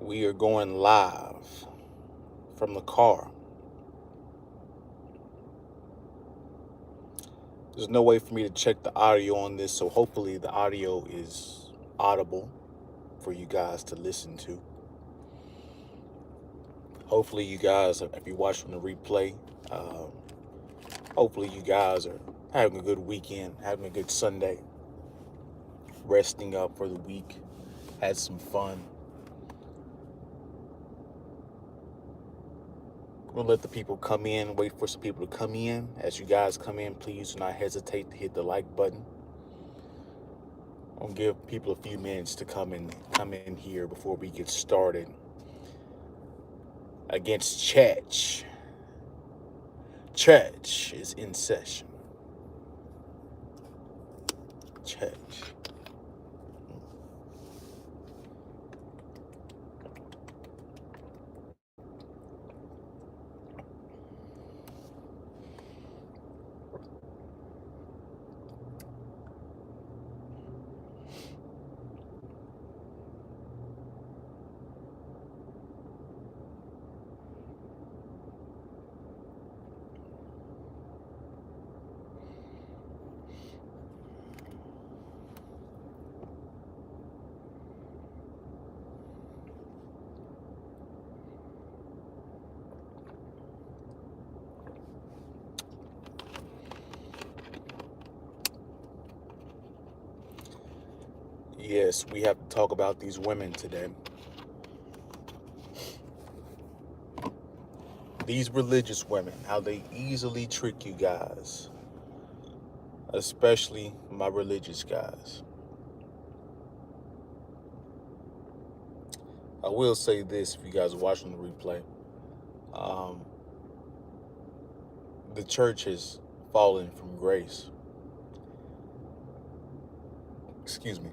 We are going live from the car. There's no way for me to check the audio on this, so hopefully the audio is audible for you guys to listen to. Hopefully you guys, if you're watching the replay, hopefully you guys are having a good weekend, having a good Sunday, resting up for the week, had some fun. I'm gonna let the people come in, wait for some people to come in. As you guys come in, please do not hesitate to hit the like button. I'll give people a few minutes to come in here before we get started. Against Church. Church is in session. Church. Yes, we have to talk about these women today. These religious women, how they easily trick you guys. Especially my religious guys. I will say this if you guys are watching the replay. The church has fallen from grace. Excuse me.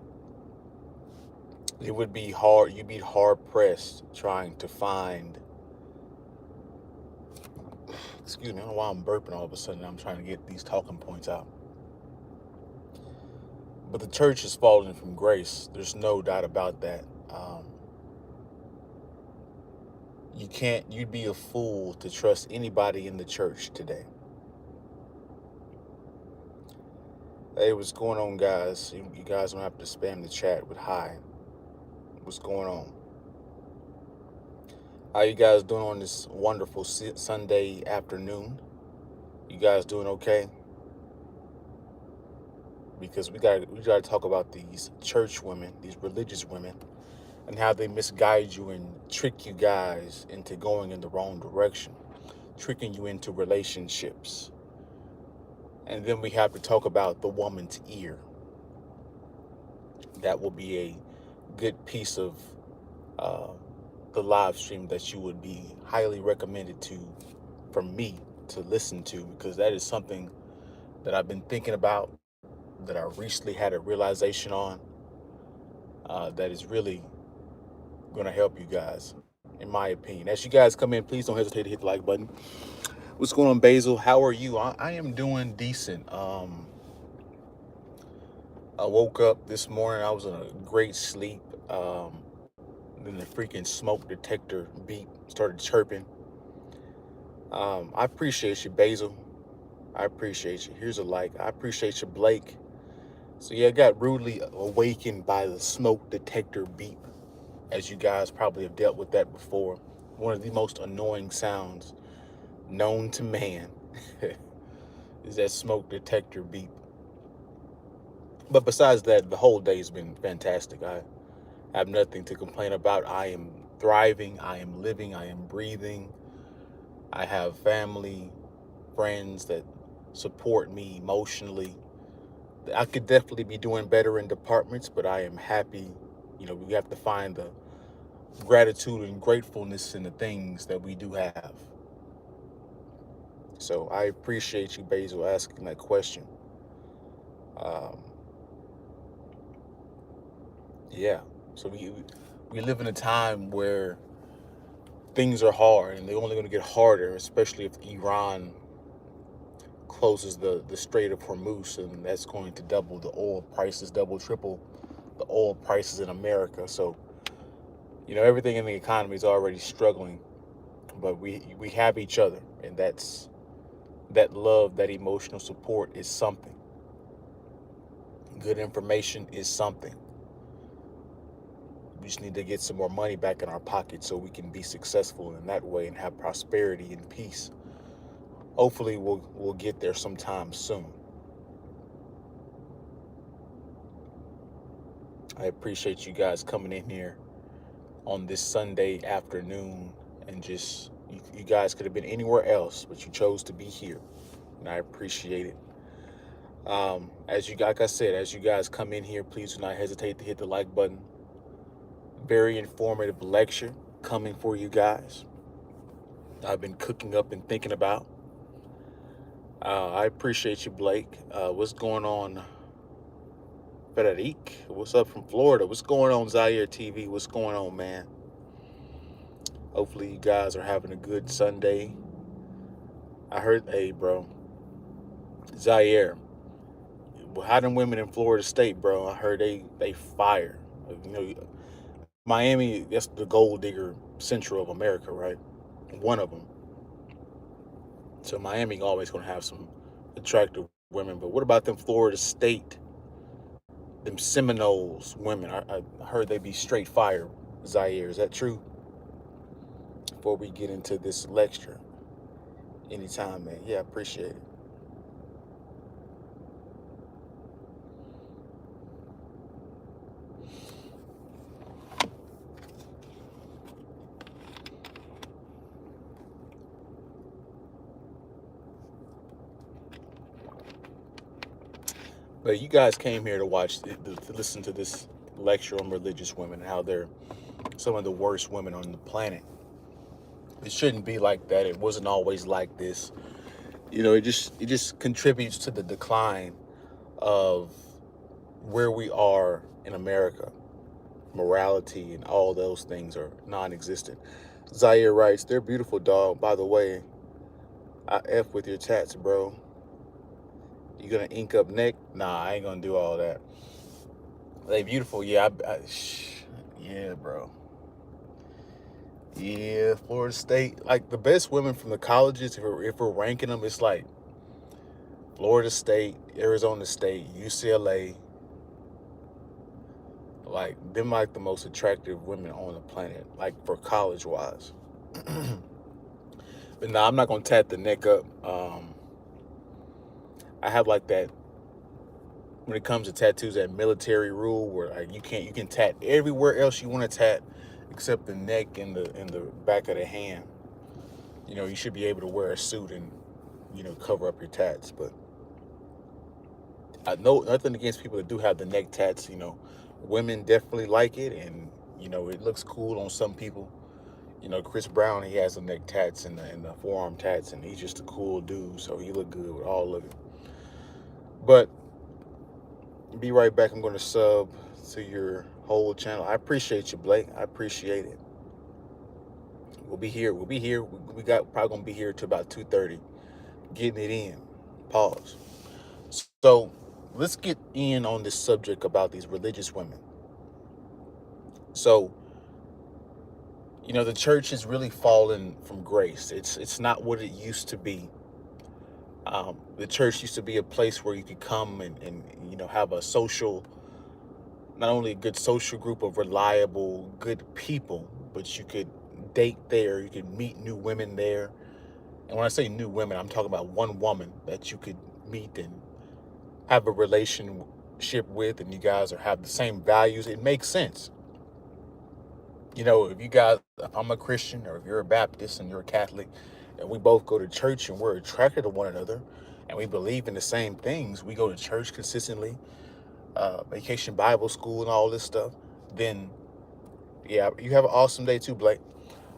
It would be hard, you'd be hard pressed trying to find, excuse me, I don't know why I'm burping all of a sudden. I'm trying to get these talking points out. But the church has fallen from grace. There's no doubt about that. You'd be a fool to trust anybody in the church today. Hey, what's going on, guys? You guys don't have to spam the chat with hi. What's going on? How you guys doing on this wonderful Sunday afternoon? You guys doing okay? Because we gotta talk about these church women, these religious women, and how they misguide you and trick you guys into going in the wrong direction, tricking you into relationships. And then we have to talk about the woman's ear. That will be a good piece of the live stream that you would be highly recommended to, from me, to listen to, because that is something that I've been thinking about, that I recently had a realization on, that is really going to help you guys, in my opinion. As you guys come in, please don't hesitate to hit the like button. What's going on, Basil? How are you? I am doing decent. I woke up this morning. I was in a great sleep. Then the freaking smoke detector beep started chirping. I appreciate you, Basil. I appreciate you. Here's a like. I appreciate you, Blake. So yeah, I got rudely awakened by the smoke detector beep. As you guys probably have dealt with that before. One of the most annoying sounds known to man is that smoke detector beep. But besides that, the whole day has been fantastic. I have nothing to complain about. I am thriving. I am living. I am breathing. I have family, friends that support me emotionally. I could definitely be doing better in departments, but I am happy. You know, we have to find the gratitude and gratefulness in the things that we do have. So I appreciate you, Basil, asking that question. Um, yeah. So we live in a time where things are hard, and they're only going to get harder, especially if Iran closes the Strait of Hormuz, and that's going to double the oil prices, double, triple the oil prices in America. So Everything in the economy is already struggling, but we have each other, and that love, that emotional support is something. Good information is something. We just need to get some more money back in our pocket so we can be successful in that way and have prosperity and peace. Hopefully, we'll get there sometime soon. I appreciate you guys coming in here on this Sunday afternoon, and just you guys could have been anywhere else, but you chose to be here, and I appreciate it. Like I said, as you guys come in here, please do not hesitate to hit the like button. Very informative lecture coming for you guys. I've been cooking up and thinking about. I appreciate you, Blake. What's going on, Frederic? What's up from Florida? What's going on, Zaire TV? What's going on, man? Hopefully you guys are having a good Sunday. I heard, hey, bro, Zaire. Well, how them women in Florida State, bro? I heard they fire. Miami, that's the gold digger central of America, right? One of them. So Miami always gonna have some attractive women. But what about them Florida State, them Seminoles women? I heard they be straight fire. Zaire, is that true? Before we get into this lecture, anytime, man. Yeah, I appreciate it. But you guys came here to to listen to this lecture on religious women, how they're some of the worst women on the planet. It shouldn't be like that. It wasn't always like this. It just contributes to the decline of where we are in America. Morality and all those things are non-existent. Zaire writes, "They're beautiful, dog. By the way, I F with your tats, bro. You gonna ink up neck? Nah, I ain't gonna do all that. They beautiful, yeah. Yeah, bro. Yeah, Florida State. Like the best women from the colleges, if we're ranking them, it's like Florida State, Arizona State, UCLA. Like them, like the most attractive women on the planet, like for college wise. But nah, I'm not gonna tat the neck up. I have like that when it comes to tattoos, that military rule where like you can tat everywhere else you want to tat except the neck and the back of the hand. You should be able to wear a suit and cover up your tats. But I know nothing against people that do have the neck tats. Women definitely like it, and it looks cool on some people. Chris Brown, he has the neck tats and the forearm tats, and he's just a cool dude, so he look good with all of it. But be right back. I'm going to sub to your whole channel. I appreciate you, Blake. I appreciate it. We'll be here. We got probably gonna be here till about 2:30, getting it in. Pause. So let's get in on this subject about these religious women. So the church has really fallen from grace. It's not what it used to be. The church used to be a place where you could come and have a social, not only a good social group of reliable, good people, but you could date there. You could meet new women there. And when I say new women, I'm talking about one woman that you could meet and have a relationship with, and you guys have the same values. It makes sense. If I'm a Christian or if you're a Baptist and you're a Catholic, and we both go to church and we're attracted to one another and we believe in the same things, we go to church consistently, vacation Bible school and all this stuff, then yeah, you have an awesome day too, Blake.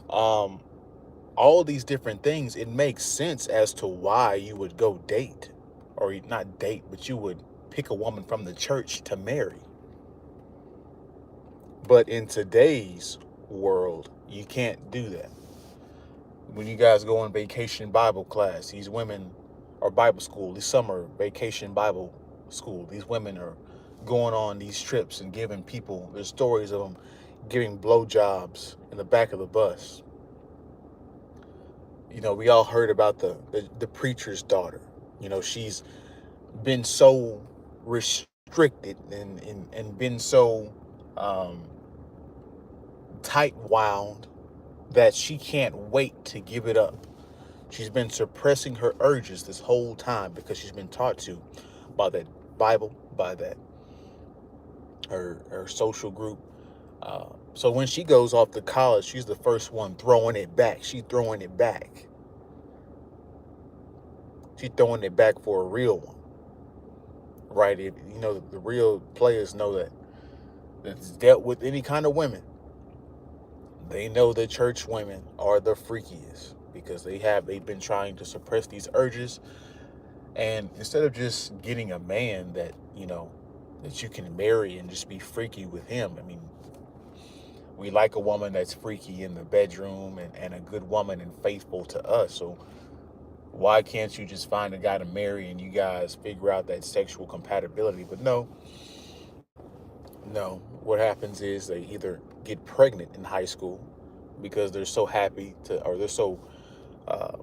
All these different things, it makes sense as to why you would go date, or not date, but you would pick a woman from the church to marry. But in today's world, you can't do that. When you guys go on vacation Bible class, these women, or Bible school, this summer vacation Bible school, these women are going on these trips and giving people their stories of them giving blowjobs in the back of the bus. We all heard about the preacher's daughter. She's been so restricted and been so um, tight wound that she can't wait to give it up. She's been suppressing her urges this whole time because she's been taught to by that Bible, by that her social group. So when she goes off to college, she's the first one throwing it back. She's throwing it back. She's throwing it back for a real one, right? The real players know that's dealt with any kind of women. They know that church women are the freakiest because they've been trying to suppress these urges. And instead of just getting a man that you can marry and just be freaky with him, I mean, we like a woman that's freaky in the bedroom and a good woman and faithful to us. So why can't you just find a guy to marry and you guys figure out that sexual compatibility? But no. What happens is they either get pregnant in high school because they're so happy or they're so uh,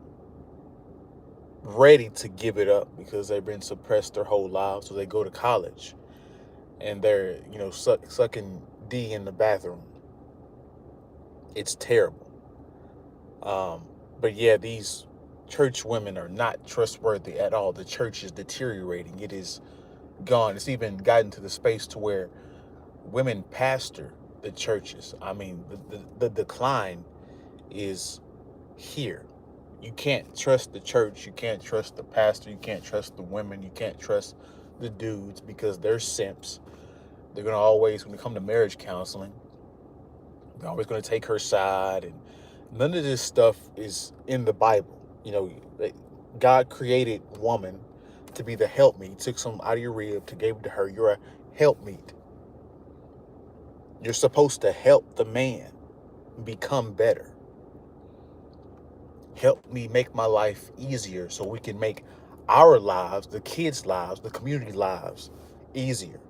ready to give it up because they've been suppressed their whole lives. So they go to college and they're, sucking D in the bathroom. It's terrible. But yeah, these church women are not trustworthy at all. The church is deteriorating. It is gone. It's even gotten to the space to where women pastor the churches. I mean, the decline is here. You can't trust the church. You can't trust the pastor. You can't trust the women. You can't trust the dudes because they're simps. They're going to always, when it comes to marriage counseling, they're always going to take her side. And none of this stuff is in the Bible. God created woman to be the helpmeet. He took some out of your rib to give it to her. You're a helpmeet. You're supposed to help the man become better. Help me make my life easier so we can make our lives, the kids' lives, the community lives easier.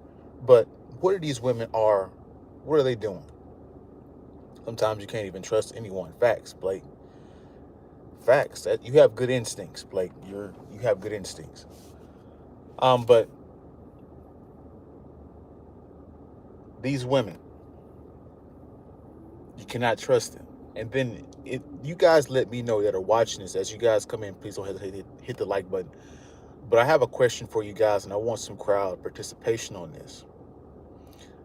But what are these women what are they doing? Sometimes you can't even trust anyone. Facts, Blake. Facts. That you have good instincts, Blake. You have good instincts. But these women, you cannot trust them. And then you guys let me know that are watching this. As you guys come in, please don't hesitate to hit the like button. But I have a question for you guys, and I want some crowd participation on this.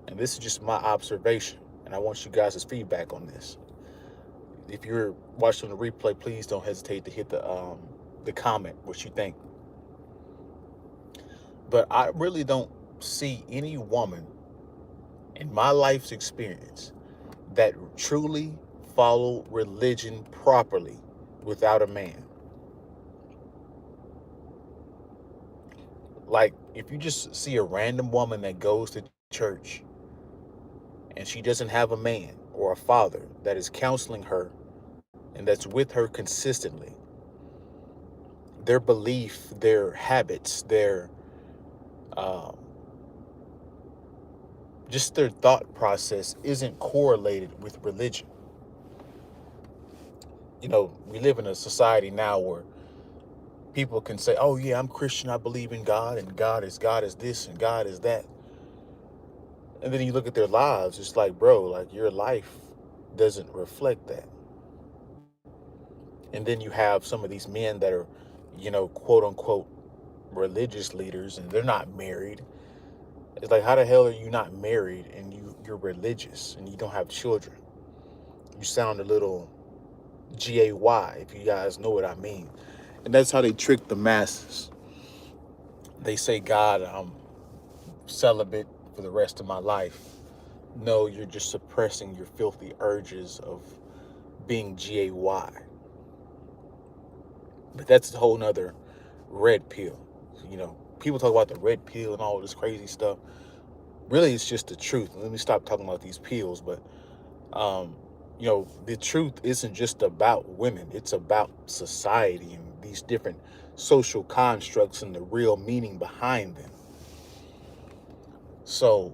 And this is just my observation, and I want you guys' feedback on this. If you're watching the replay, please don't hesitate to hit the comment what you think. But I really don't see any woman in my life's experience that truly follow religion properly without a man. Like, if you just see a random woman that goes to church and she doesn't have a man or a father that is counseling her and that's with her consistently, their belief, their habits, their um, just their thought process isn't correlated with religion. We live in a society now where people can say, "Oh yeah, I'm Christian. I believe in God, and God is this, and God is that." And then you look at their lives, it's like, bro, like your life doesn't reflect that. And then you have some of these men that are, quote unquote, religious leaders, and they're not married. It's like, how the hell are you not married and you're religious and you don't have children? You sound a little gay, if you guys know what I mean. And that's how they trick the masses. They say, God, I'm celibate for the rest of my life. No, you're just suppressing your filthy urges of being gay. But that's a whole nother red pill. People talk about the red pill and all this crazy stuff. Really, it's just the truth. Let me stop talking about these pills. But the truth isn't just about women. It's about society and these different social constructs and the real meaning behind them. So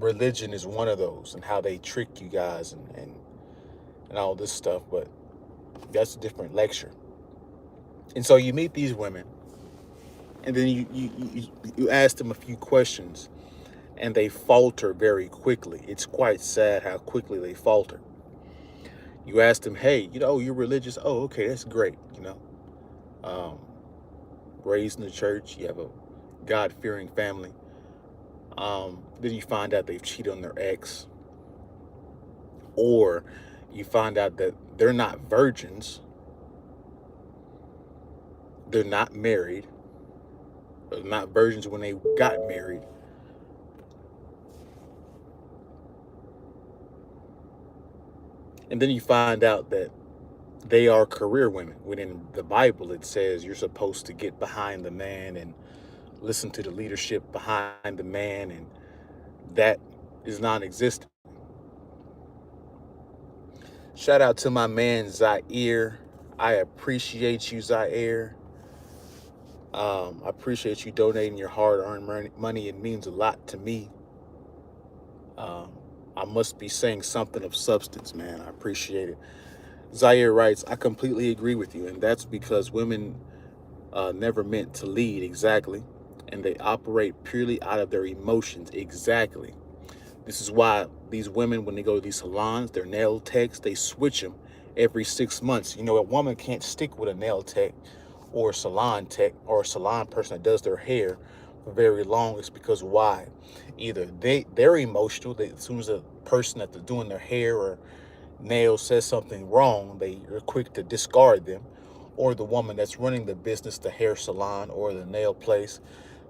religion is one of those, and how they trick you guys, and all this stuff. But that's a different lecture. And so you meet these women, and then you ask them a few questions, and they falter very quickly. It's quite sad how quickly they falter. You ask them, hey, you're religious. Oh, okay, that's great. Um, raised in the church, you have a God-fearing family. Then you find out they've cheated on their ex, or you find out that they're not virgins, they're not married, or not virgins when they got married. And then you find out that they are career women. When in the Bible it says you're supposed to get behind the man and listen to the leadership behind the man, and that is non-existent. Shout out to my man Zaire. I appreciate you, Zaire. I appreciate you donating your hard-earned money. It means a lot to me. Um, I must be saying something of substance, man. I appreciate it. Zaire writes, I completely agree with you, and that's because women never meant to lead, exactly, and they operate purely out of their emotions, exactly. This is why these women, when they go to these salons, their nail techs, they switch them every 6 months. A woman can't stick with a nail tech or a salon tech or a salon person that does their hair for very long. It's because why? Either they're emotional. As soon as a person that's doing their hair or nails says something wrong, they are quick to discard them. Or the woman that's running the business, the hair salon or the nail place,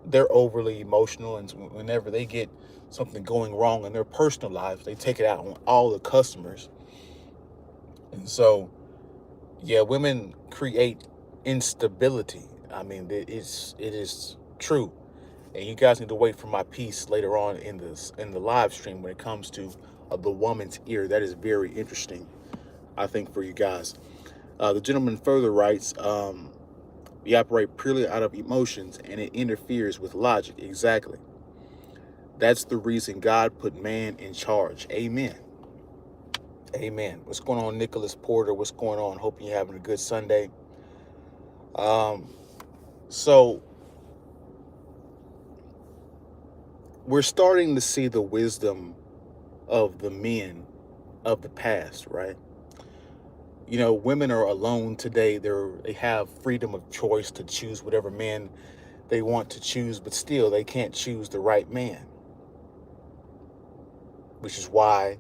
they're overly emotional, and whenever they get something going wrong in their personal lives, they take it out on all the customers. And so, yeah, women create instability. I mean, it is true. And you guys need to wait for my piece later on in the live stream when it comes to the woman's ear. That is very interesting, I think, for you guys. The gentleman further writes, we operate purely out of emotions, and it interferes with logic. Exactly. That's the reason God put man in charge. Amen. Amen. What's going on, Nicholas Porter? What's going on? Hope you're having a good Sunday. Um, so we're starting to see the wisdom of the men of the past, right? Women are alone today. They have freedom of choice to choose whatever man they want to choose, but still they can't choose the right man, which is why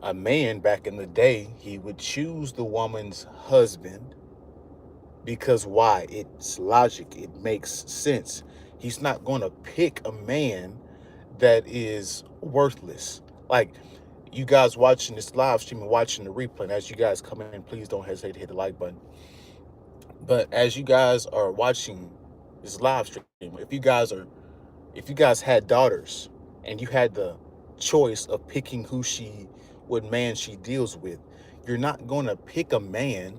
a man back in the day, he would choose the woman's husband because why? It's logic. It makes sense. He's not going to pick a man that is worthless. Like, you guys watching this live stream and watching the replay, and as you guys come in, please don't hesitate to hit the like button. But as you guys are watching this live stream, if you guys had daughters and you had the choice of picking what man she deals with, you're not going to pick a man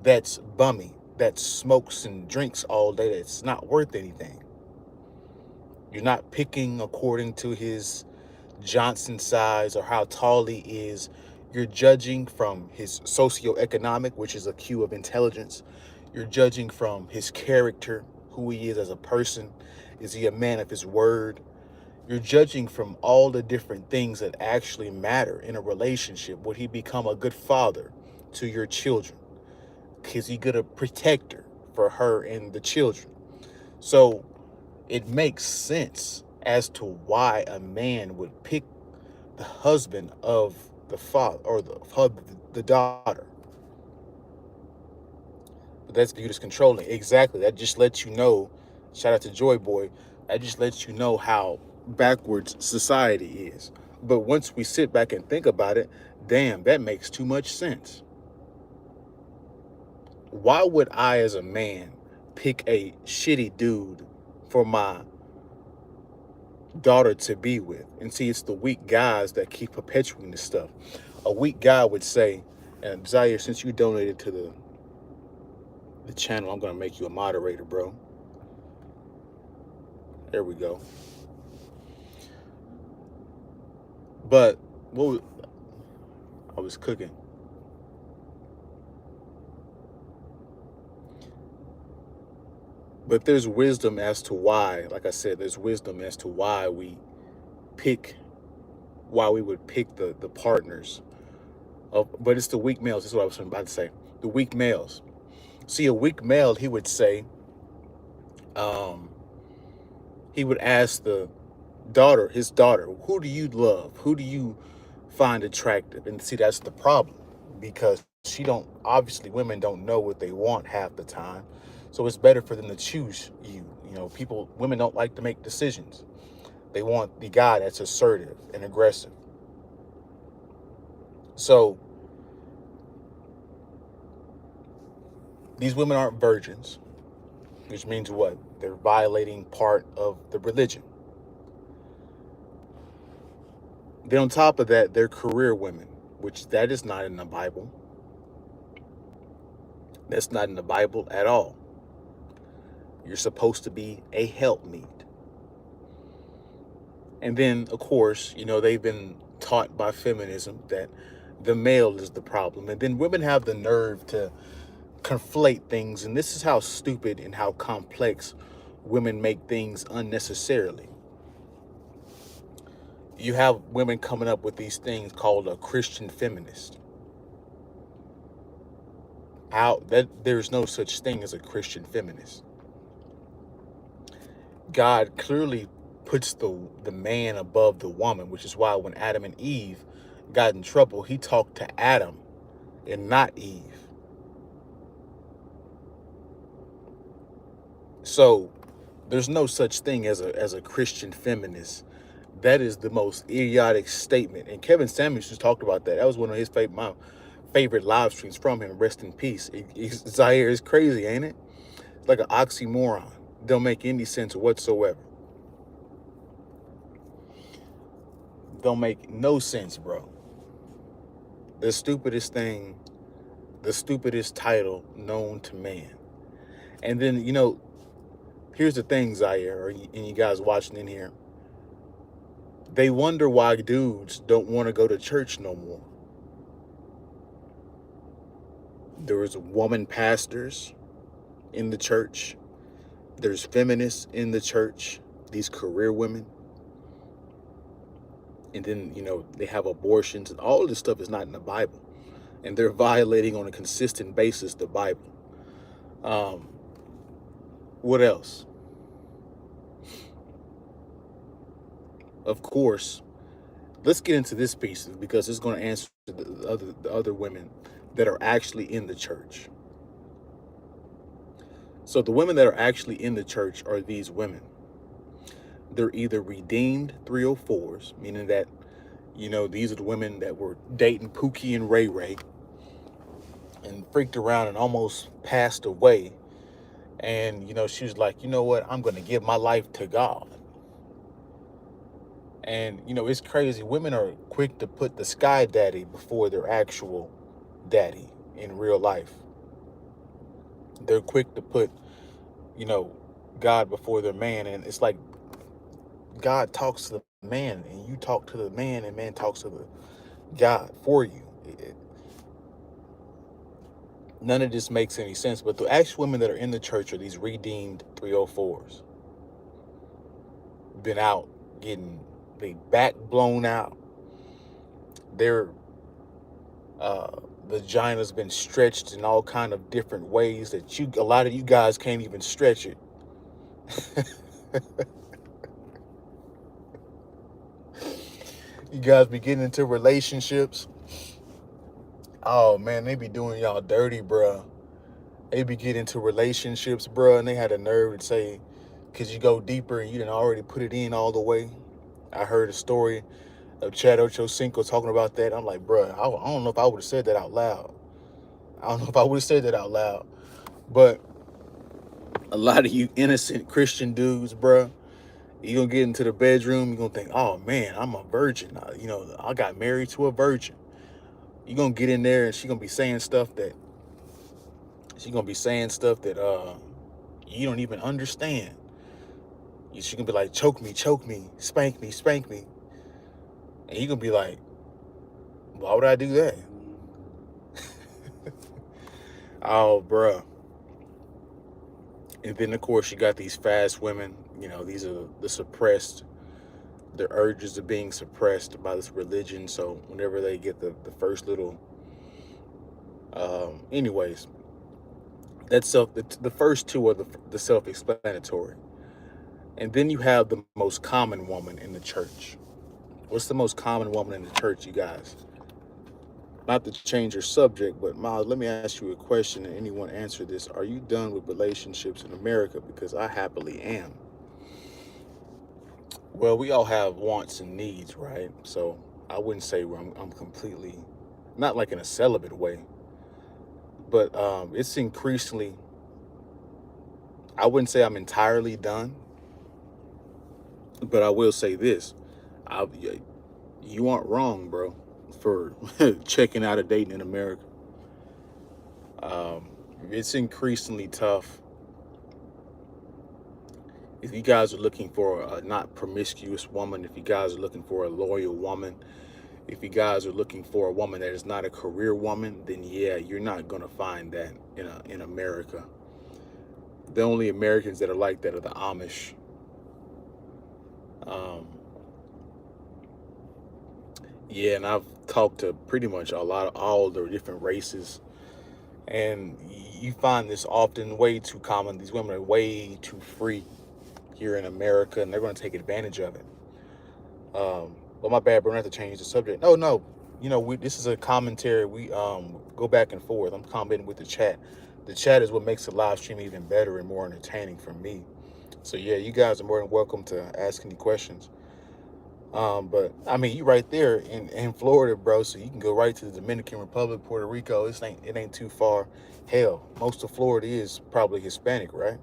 that's bummy, that smokes and drinks all day, that's not worth anything. You're not picking according to his Johnson size or how tall he is. You're judging from his socioeconomic, which is a cue of intelligence. You're judging from his character, who he is as a person. Is he a man of his word? You're judging from all the different things that actually matter in a relationship. Would he become a good father to your children? Is he good a protector for her and the children? So it makes sense as to why a man would pick the husband of the father or the daughter. But that's viewed as controlling. Exactly. That just lets you know, shout out to Joy Boy, that just lets you know how backwards society is. But once we sit back and think about it, damn, that makes too much sense. Why would I, as a man, pick a shitty dude for my daughter to be with? And see, it's the weak guys that keep perpetuating this stuff. A weak guy would say, and Zaire, since you donated to the channel, I'm going to make you a moderator, bro. There we go. But what was, I was cooking. But there's wisdom as to why, like I said, there's wisdom as to pick, why we would pick the partners of, but it's the weak males. This is what I was about to say. The weak males. See, a weak male, um, he would ask his daughter, who do you love? Who do you find attractive? And see, that's the problem, because obviously women don't know what they want half the time. So it's better for them to choose you. Women don't like to make decisions. They want the guy that's assertive and aggressive. So these women aren't virgins, which means what? They're violating part of the religion. Then on top of that, they're career women, which that is not in the Bible. That's not in the Bible at all. You're supposed to be a helpmeet. And then, of course, they've been taught by feminism that the male is the problem. And then women have the nerve to conflate things. And this is how stupid and how complex women make things unnecessarily. You have women coming up with these things called a Christian feminist. There's no such thing as a Christian feminist. God clearly puts the man above the woman, which is why when Adam and Eve got in trouble, he talked to Adam and not Eve. So there's no such thing as a Christian feminist. That is the most idiotic statement. And Kevin Samuels just talked about that. That was one of my favorite live streams from him. Rest in peace. Zaire is crazy, ain't it? It's like an oxymoron. Don't make any sense whatsoever. Don't make no sense, bro. The stupidest thing, the stupidest title known to man. And then, here's the thing, Zaire, and you guys watching in here. They wonder why dudes don't want to go to church no more. There's woman pastors in the church. There's feminists in the church, these career women. And then, they have abortions. All of this stuff is not in the Bible. And they're violating on a consistent basis the Bible. What else? Of course, let's get into this piece because it's going to answer the other women that are actually in the church. So the women that are actually in the church are these women. They're either redeemed 304s, meaning that, these are the women that were dating Pookie and Ray Ray and freaked around and almost passed away. And, she was like, you know what? I'm going to give my life to God. And, it's crazy. Women are quick to put the sky daddy before their actual daddy in real life. They're quick to put, God before their man. And it's like God talks to the man and you talk to the man and man talks to the God for you. None of this makes any sense. But the actual women that are in the church are these redeemed 304s. Been out getting their back blown out. Their vagina's been stretched in all kind of different ways that a lot of you guys can't even stretch it. You guys be getting into relationships. Oh man, they be doing y'all dirty, bruh. They be getting into relationships, bruh, and they had a nerve to say, could you go deeper and you didn't already put it in all the way? I heard a story of Chad Ochocinco talking about that. I'm like, bruh, I don't know if I would have said that out loud. But a lot of you innocent Christian dudes, bruh, you gonna get into the bedroom, you gonna think, oh man, I'm a virgin. I got married to a virgin. You gonna get in there and she gonna be saying stuff that you don't even understand. She gonna be like, choke me, spank me. And you gonna be like, why would I do that? Oh, bruh. And then, of course, you got these fast women. These are the suppressed. Their urges are being suppressed by this religion. So whenever they get the first little, anyways, the first two are the self-explanatory. And then you have the most common woman in the church. What's the most common woman in the church, you guys? Not to change your subject, but Miles, let me ask you a question and anyone answer this. Are you done with relationships in America? Because I happily am. Well, we all have wants and needs, right? So I wouldn't say I'm completely, not like in a celibate way, but it's increasingly, I wouldn't say I'm entirely done, but I will say this. You aren't wrong, bro, for checking out a dating in America. Um, it's increasingly tough. If you guys are looking for a not promiscuous woman, if you guys are looking for a loyal woman, if you guys are looking for a woman that is not a career woman, then yeah, you're not gonna find that in America. The only Americans that are like that are the Amish. Um, yeah, and I've talked to pretty much a lot of all the different races, and you find this often way too common. These women are way too free here in America, and they're going to take advantage of it. But my bad, bro. I have to change the subject. No, no. This is a commentary. We go back and forth. I'm commenting with the chat. The chat is what makes the live stream even better and more entertaining for me. So yeah, you guys are more than welcome to ask any questions. But I mean, you right there in Florida, bro. So you can go right to the Dominican Republic, Puerto Rico. It ain't too far. Hell, most of Florida is probably Hispanic, right?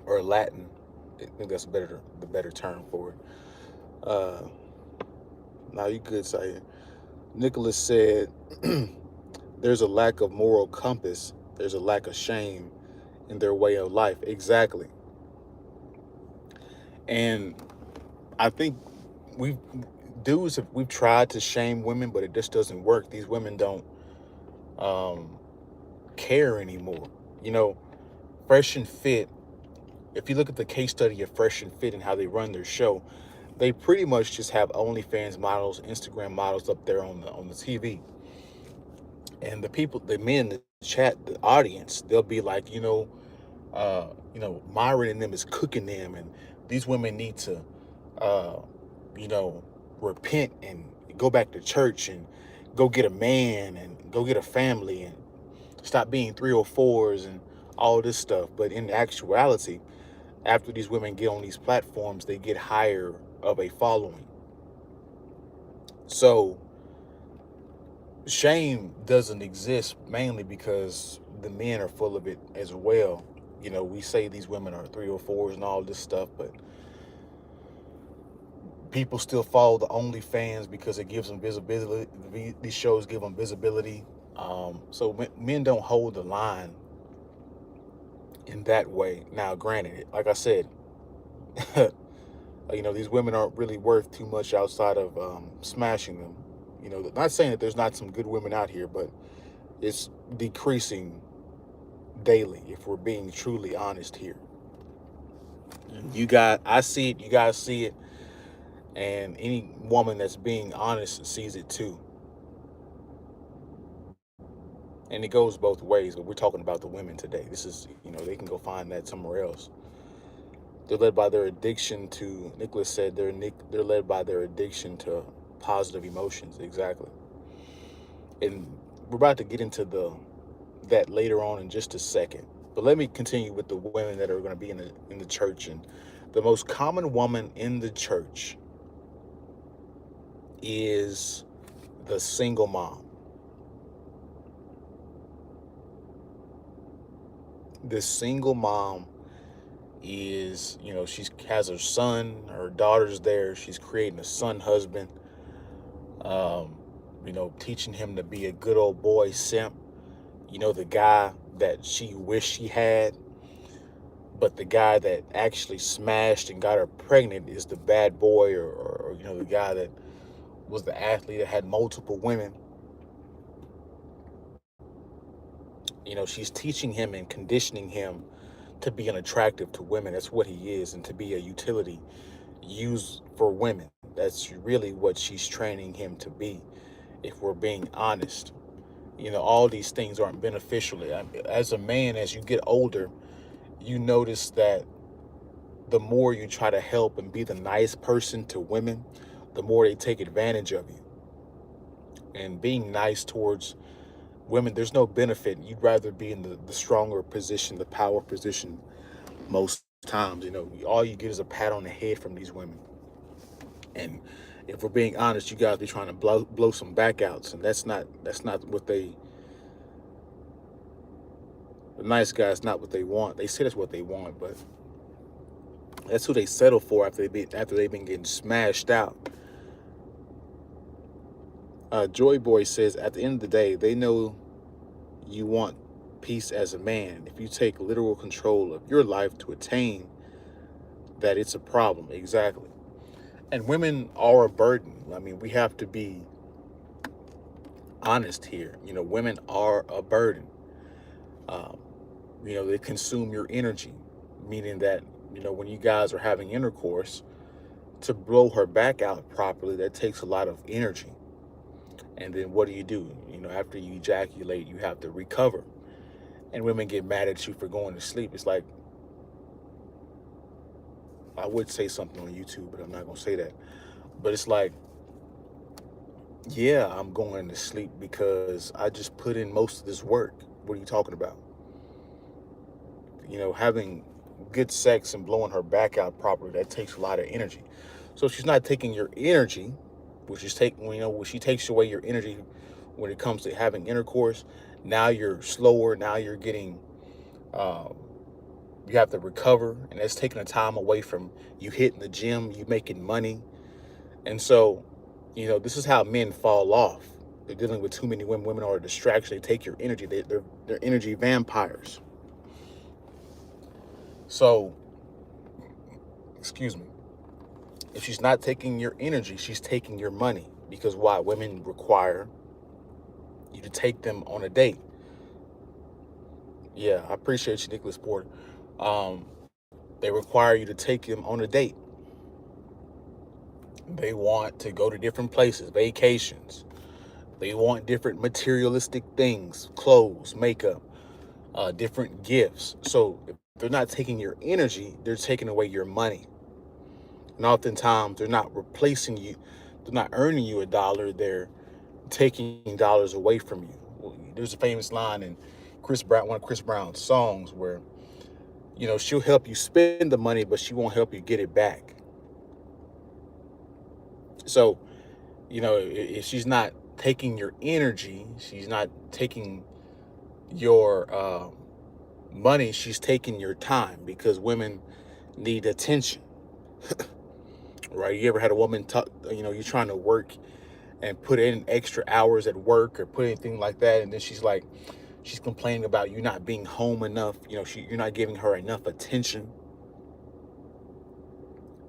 Or Latin. I think that's the better term for it. Uh, now you good, Sayer. Nicholas said, "There's a lack of moral compass. There's a lack of shame in their way of life." Exactly, and I think we've we've tried to shame women, but it just doesn't work. These women don't um, care anymore. You know, Fresh and Fit. If you look at the case study of Fresh and Fit and how they run their show, they pretty much just have OnlyFans models, Instagram models up there on the TV. And the people, the men, the chat, the audience, they'll be like, Myron and them is cooking them, and these women need to, uh, you know, repent and go back to church and go get a man and go get a family and stop being 304s and all this stuff. But in actuality, after these women get on these platforms, they get higher of a following. So shame doesn't exist mainly because the men are full of it as well. We say these women are 304s and all this stuff, but people still follow the OnlyFans because it gives them visibility. These shows give them visibility. So men don't hold the line in that way. Now, granted, like I said, these women aren't really worth too much outside of smashing them. Not saying that there's not some good women out here, but it's decreasing daily if we're being truly honest here. I see it, you guys see it, and any woman that's being honest sees it too. And it goes both ways, but we're talking about the women today. This is, they can go find that somewhere else. They're led by their addiction to, Nicholas said, they're led by their addiction to positive emotions. Exactly. And we're about to get into that later on in just a second. But let me continue with the women that are going to be in the church. And the most common woman in the church is the single mom. This single mom is, she has her son, her daughter's there. She's creating a son husband, um, teaching him to be a good old boy simp. The guy that she wished she had, but the guy that actually smashed and got her pregnant is the bad boy, or the guy that was the athlete that had multiple women. She's teaching him and conditioning him to be unattractive to women. That's what he is, and to be a utility used for women. That's really what she's training him to be, if we're being honest. All these things aren't beneficial. As a man, as you get older, you notice that the more you try to help and be the nice person to women, the more they take advantage of you. And being nice towards women, there's no benefit. You'd rather be in the stronger position, the power position most times. All you get is a pat on the head from these women. And if we're being honest, you guys be trying to blow some back outs, and that's not what the nice guys, not what they want. They say that's what they want, but that's who they settle for after they've been getting smashed out. Joy Boy says, at the end of the day, they know you want peace as a man. If you take literal control of your life to attain that, it's a problem. Exactly. And women are a burden. I mean, we have to be honest here. Women are a burden. Um, they consume your energy, meaning that, when you guys are having intercourse, to blow her back out properly, that takes a lot of energy. And then what do? After you ejaculate, you have to recover. And women get mad at you for going to sleep. It's like, I would say something on YouTube, but I'm not going to say that. But it's like, yeah, I'm going to sleep because I just put in most of this work. What are you talking about? Having good sex and blowing her back out properly, that takes a lot of energy. So if she's not taking your energy, when she takes away your energy when it comes to having intercourse, now you're slower. Now you're getting, um, you have to recover, and that's taking the time away from you hitting the gym, you making money. And so, this is how men fall off. They're dealing with too many women. Women are a distraction. They take your energy. They're energy vampires. So, excuse me. If she's not taking your energy, she's taking your money. Because why? Women require you to take them on a date. Yeah, I appreciate you, Nicholas Porter. Um, they require you to take them on a date. They want to go to different places, vacations. They want different materialistic things, clothes, makeup, different gifts. So if they're not taking your energy, they're taking away your money. And oftentimes they're not replacing you. They're not earning you a dollar. They're taking dollars away from you. There's a famous line in one of Chris Brown's songs, where she'll help you spend the money, but she won't help you get it back. So if she's not taking your energy, she's not taking your money, she's taking your time, because women need attention. Right? You ever had a woman talk, you're trying to work and put in extra hours at work or put anything like that, and then she's complaining about you not being home enough. You're not giving her enough attention.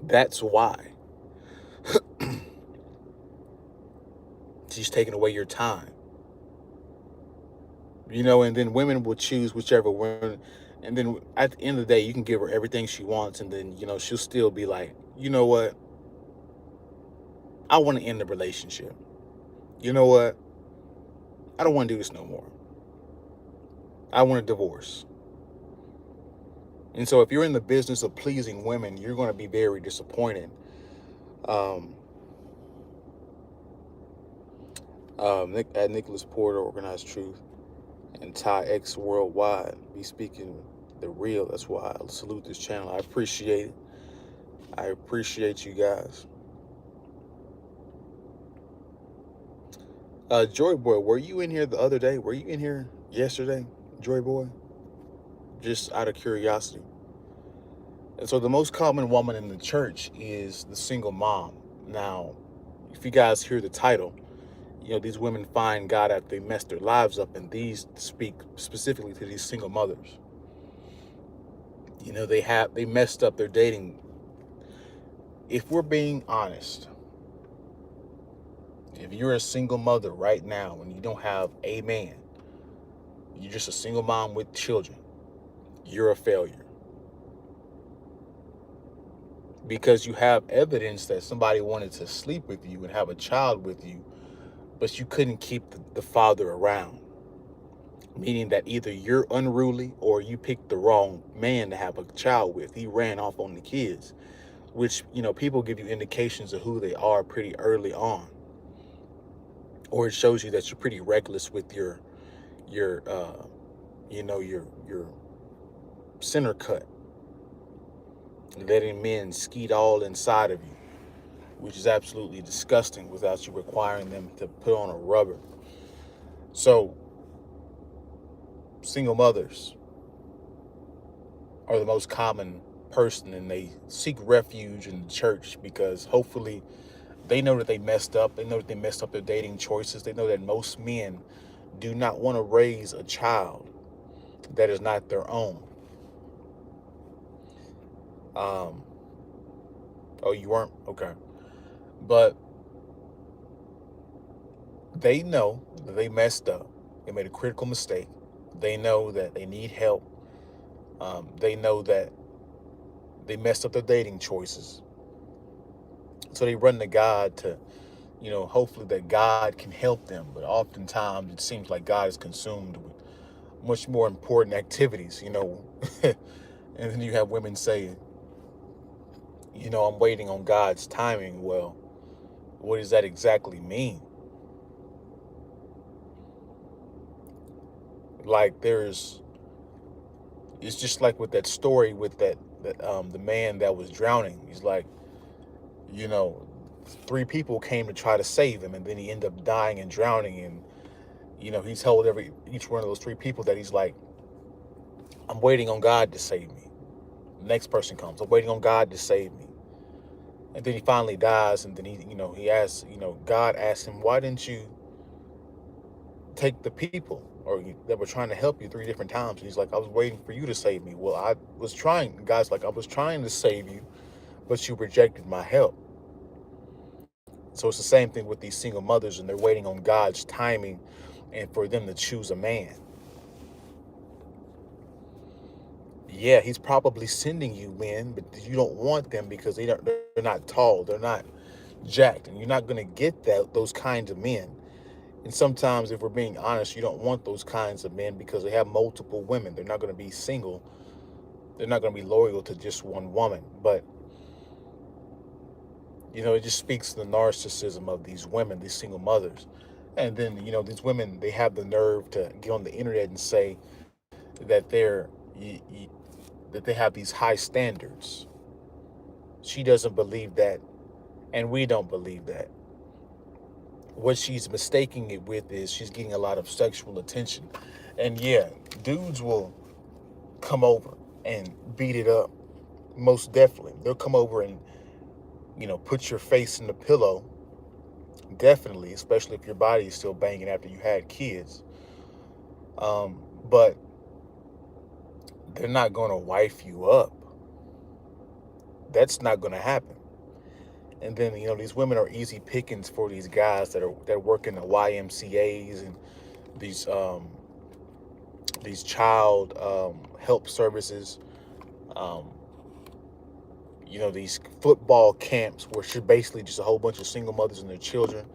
That's why. She's taking away your time. And then women will choose whichever one. And then at the end of the day, you can give her everything she wants, and then she'll still be like, you know what, I want to end the relationship. You know what, I don't want to do this no more. I want a divorce. And so if you're in the business of pleasing women, you're going to be very disappointed. Um, Nicholas Porter, Organized Truth, and Ty X Worldwide be speaking the real. That's why I salute this channel. I appreciate it. I appreciate you guys. Joy Boy, were you in here the other day? Were you in here yesterday, Joy Boy? Just out of curiosity. And so the most common woman in the church is the single mom. Now, if you guys hear the title, these women find God after they mess their lives up, and these speak specifically to these single mothers. They messed up their dating. If we're being honest, If you're a single mother right now and you don't have a man, you're just a single mom with children, you're a failure. Because you have evidence that somebody wanted to sleep with you and have a child with you, but you couldn't keep the father around. Meaning that either you're unruly or you picked the wrong man to have a child with. He ran off on the kids, which, people give you indications of who they are pretty early on. Or it shows you that you're pretty reckless with your center cut, letting men skeet all inside of you, which is absolutely disgusting without you requiring them to put on a rubber. So, single mothers are the most common person, and they seek refuge in the church because hopefully they know that they messed up. They know that they messed up their dating choices. They know that most men do not want to raise a child that is not their own. Um, oh, you weren't? Okay. But they know that they messed up. They made a critical mistake. They know that they need help. They know that they messed up their dating choices. So they run to God to, hopefully that God can help them. But oftentimes it seems like God is consumed with much more important activities. And then you have women saying, I'm waiting on God's timing. Well, what does that exactly mean? Like it's just like with that story with that the man that was drowning. He's like, you know, three people came to try to save him, and then he ended up dying and drowning. And he told each one of those three people that he's like, I'm waiting on God to save me. The next person comes, I'm waiting on God to save me. And then he finally dies, and then he asks, God asks him, why didn't you take the people that were trying to help you three different times? And he's like, I was waiting for you to save me. Well, I was trying. God's like, I was trying to save you, but you rejected my help. So it's the same thing with these single mothers, and they're waiting on God's timing and for them to choose a man. Yeah, he's probably sending you men, but you don't want them because they're not tall, they're not jacked, and you're not going to get those kinds of men. And sometimes, if we're being honest, you don't want those kinds of men because they have multiple women. They're not going to be single. They're not going to be loyal to just one woman. But it just speaks to the narcissism of these women, these single mothers. And then, these women, they have the nerve to get on the internet and say that that they have these high standards. She doesn't believe that, and we don't believe that. What she's mistaking it with is she's getting a lot of sexual attention. And yeah, dudes will come over and beat it up. Most definitely. They'll come over and, put your face in the pillow. Definitely, especially if your body is still banging after you had kids. But they're not going to wife you up. That's not going to happen. And then these women are easy pickings for these guys that work in the YMCA's and these child help services. Um, these football camps where it's basically just a whole bunch of single mothers and their children.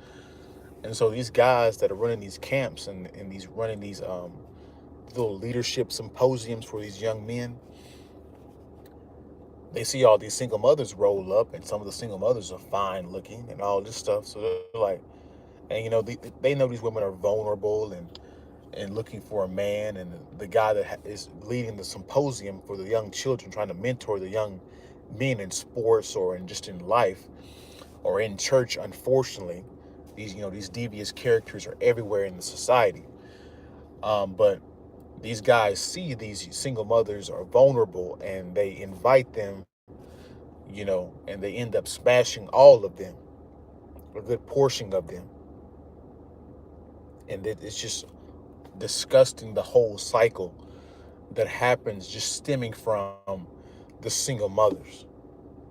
And so these guys that are running these camps and these running these little leadership symposiums for these young men, they see all these single mothers roll up, and some of the single mothers are fine looking and all this stuff. So they're like, and they know these women are vulnerable and looking for a man, and the guy that is leading the symposium for the young children, trying to mentor the young men in sports or just in life or in church. Unfortunately, these devious characters are everywhere in the society. But these guys see these single mothers are vulnerable, and they invite them, and they end up smashing all of them, a good portion of them. And it's just disgusting, the whole cycle that happens just stemming from the single mothers.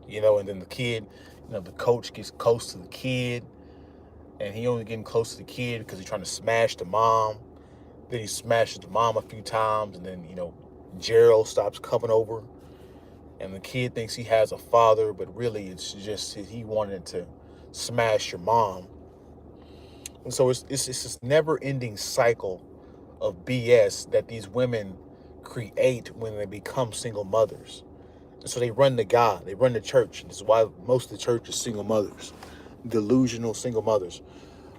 And then the kid, the coach gets close to the kid, and he only getting close to the kid because he's trying to smash the mom. Then he smashes the mom a few times, and then Gerald stops coming over, and the kid thinks he has a father, but really it's just he wanted to smash your mom. And so it's this never-ending cycle of BS that these women create when they become single mothers. And so they run the God, they run the church. This is why most of the church is single mothers, delusional single mothers.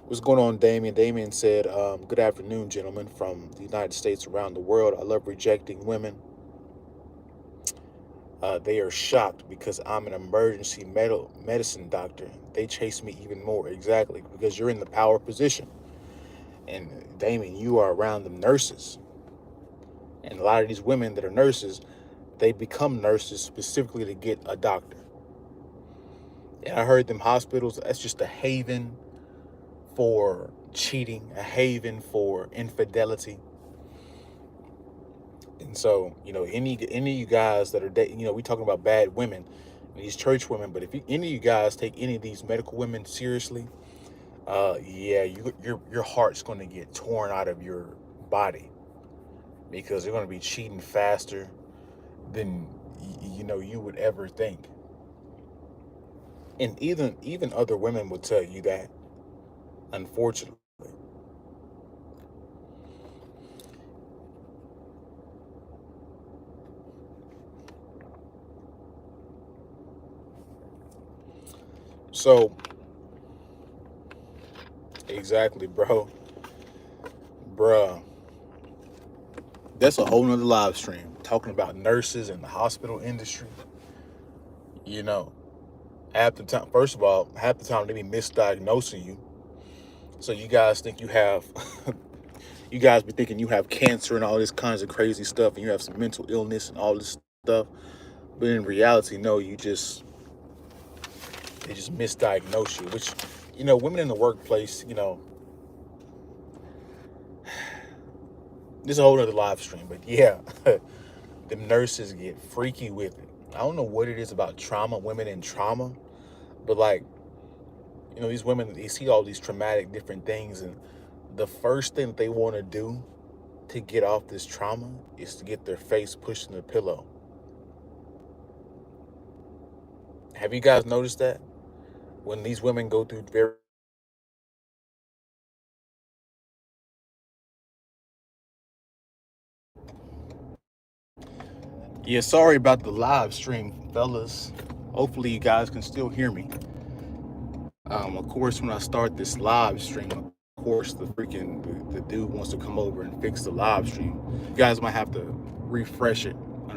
What's going on, Damien? Damien said, good afternoon, gentlemen from the United States around the world. I love rejecting women. They are shocked because I'm an emergency medicine doctor. They chase me even more. Exactly, because you're in the power position. And Damien, you are around the nurses. And a lot of these women that are nurses, they become nurses specifically to get a doctor. And I heard them hospitals, that's just a haven for cheating, a haven for infidelity. And so, any of you guys that are dating, we talking about bad women, these church women, but if any of you guys take any of these medical women seriously, yeah, your heart's going to get torn out of your body because they're going to be cheating faster than you would ever think. And even other women will tell you that, unfortunately. So exactly, bruh. That's a whole nother live stream talking about nurses and the hospital industry. You know, half the time, first of all, half the time they be misdiagnosing you. So you guys think you have, you guys be thinking you have cancer and all this kinds of crazy stuff, and you have some mental illness and all this stuff. But in reality, no, they just misdiagnose you. Which, women in the workplace, this is a whole other live stream. But yeah, the nurses get freaky with it. I don't know what it is about trauma, women in trauma, but like, these women, they see all these traumatic different things, and the first thing that they want to do to get off this trauma is to get their face pushed in the pillow. Have you guys noticed that? When these women go through very. Yeah, sorry about the live stream, fellas. Hopefully you guys can still hear me. Of course, when I start this live stream, of course, the dude wants to come over and fix the live stream. You guys might have to refresh it.